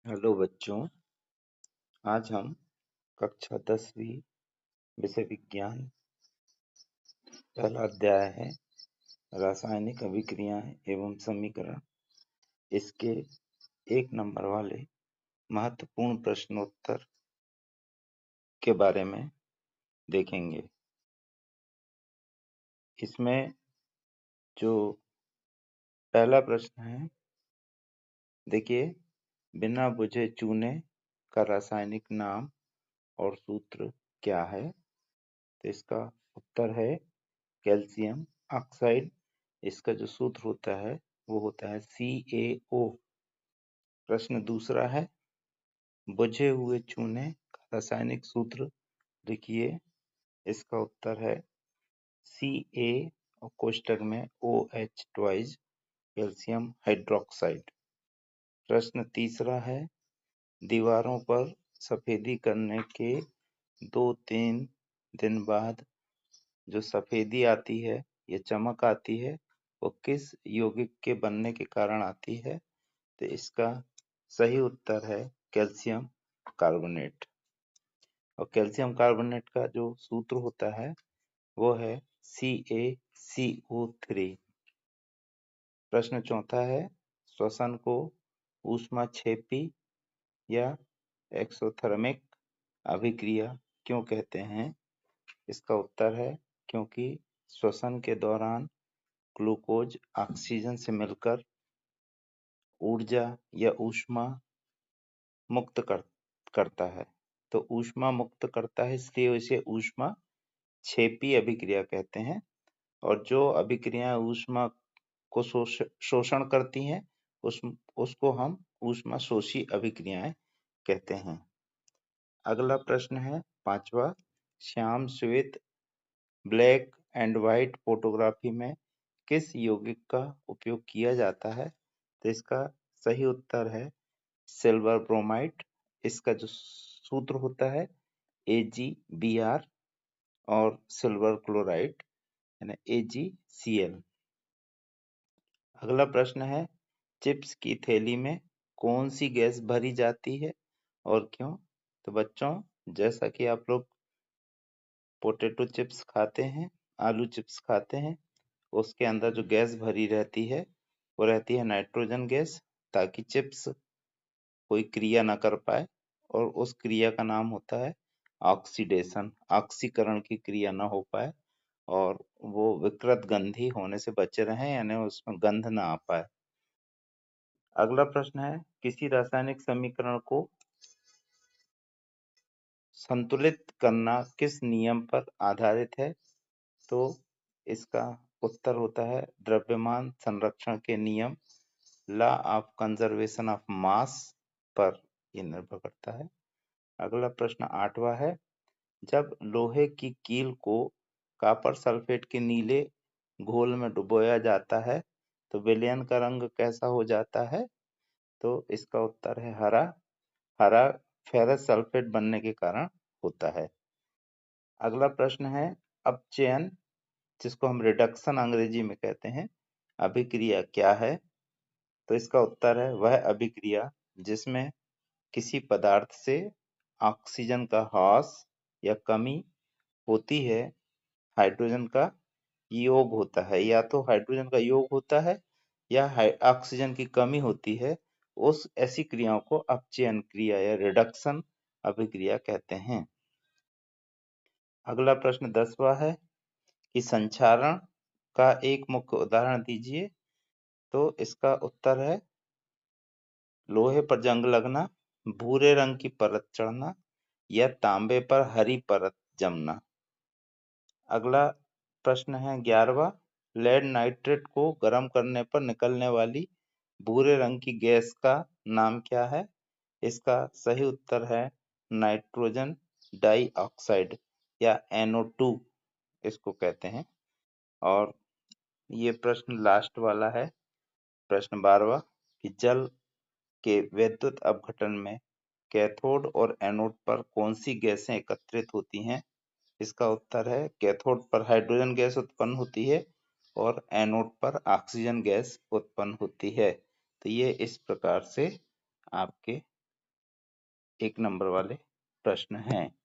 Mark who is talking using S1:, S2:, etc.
S1: Hello बच्चों, आज हम कक्षा 10वीं विषय विज्ञान पहला अध्याय है रासायनिक अभिक्रियाएं एवं समीकरण। इसके 1 नंबर वाले महत्वपूर्ण प्रश्नोत्तर के बारे में देखेंगे। इसमें जो पहला प्रश्न है, देखिए, बिना बुझे चूने का रासायनिक नाम और सूत्र क्या है? तो इसका उत्तर है कैल्शियम ऑक्साइड। इसका जो सूत्र होता है वो होता है CaO। प्रश्न दूसरा है, बुझे हुए चूने का रासायनिक सूत्र लिखिए। इसका उत्तर है Ca और कोष्टक में OH ट्वाइस कैल्शियम हाइड्रोक्साइड। प्रश्न तीसरा है, दीवारों पर सफेदी करने के 2-3 दिन बाद जो सफेदी आती है या चमक आती है वो किस यौगिक के बनने के कारण आती है? तो इसका सही उत्तर है कैल्शियम कार्बोनेट। और कैल्शियम कार्बोनेट का जो सूत्र होता है वो है CaCO3। प्रश्न चौथा है, श्वसन को ऊष्माक्षेपी या एक्सोथर्मिक अभिक्रिया क्यों कहते हैं? इसका उत्तर है क्योंकि श्वसन के दौरान ग्लूकोज ऑक्सीजन से मिलकर ऊर्जा या ऊष्मा मुक्त करता है। तो ऊष्मा मुक्त करता है, इसलिए इसे ऊष्मा क्षेपी अभिक्रिया कहते हैं। और जो अभिक्रियाएं ऊष्मा को शोषण करती हैं उसको हम ऊष्मा शोषी अभिक्रियाएं कहते हैं। अगला प्रश्न है 5वां, श्याम श्वेत ब्लैक एंड व्हाइट फोटोग्राफी में किस यौगिक का उपयोग किया जाता है? तो इसका सही उत्तर है सिल्वर ब्रोमाइड। इसका जो सूत्र होता है AgBr और सिल्वर क्लोराइड यानी AgCl। अगला प्रश्न है, चिप्स की थैली में कौन सी गैस भरी जाती है और क्यों? तो बच्चों, जैसा कि आप लोग पोटैटो चिप्स खाते हैं, आलू चिप्स खाते हैं, उसके अंदर जो गैस भरी रहती है वो रहती है नाइट्रोजन गैस, ताकि चिप्स कोई क्रिया ना कर पाए। और उस क्रिया का नाम होता है ऑक्सीडेशन, ऑक्सीकरण की क्रिया ना हो पाए और वो विकृत गंधी होने से बचे रहें, यानी उसमें गंध ना आ पाए। अगला प्रश्न है, किसी रासायनिक समीकरण को संतुलित करना किस नियम पर आधारित है? तो इसका उत्तर होता है द्रव्यमान संरक्षण के नियम, law of conservation of mass पर यह निर्भर करता है। अगला प्रश्न 8वां है, जब लोहे की कील को कॉपर सल्फेट के नीले घोल में डुबोया जाता है तो विलयन का रंग कैसा हो जाता है? तो इसका उत्तर है हरा। हरा फेरस सल्फेट बनने के कारण होता है। अगला प्रश्न है, अपचयन, जिसको हम रिडक्शन अंग्रेजी में कहते हैं, अभिक्रिया क्या है? तो इसका उत्तर है वह अभिक्रिया जिसमें किसी पदार्थ से ऑक्सीजन का ह्रास या कमी होती है, हाइड्रोजन का योग होता है, या तो हाइड्रोजन का योग होता है या ऑक्सीजन की कमी होती है। उस ऐसी क्रियाओं को अपचयन क्रिया या रिडक्शन अभिक्रिया कहते हैं। अगला प्रश्न 10वां है कि संक्षारण का एक मुख्य उदाहरण दीजिए। तो इसका उत्तर है लोहे पर जंग लगना, भूरे रंग की परत चढ़ना या तांबे पर हरी परत जमना। अगला प्रश्न है 11वां, लेड नाइट्रेट को गर्म करने पर निकलने वाली भूरे रंग की गैस का नाम क्या है? इसका सही उत्तर है नाइट्रोजन डाइऑक्साइड या NO2 इसको कहते हैं। और ये प्रश्न लास्ट वाला है, प्रश्न 12वां, कि जल के वैद्युत अपघटन में कैथोड और एनोड पर कौन सी गैसें एकत्रित होती हैं? इसका उत्तर है कैथोड पर हाइड्रोजन गैस उत्पन्न होती है और एनोड पर ऑक्सीजन गैस उत्पन्न होती है। तो ये इस प्रकार से आपके 1 नंबर वाले प्रश्न हैं।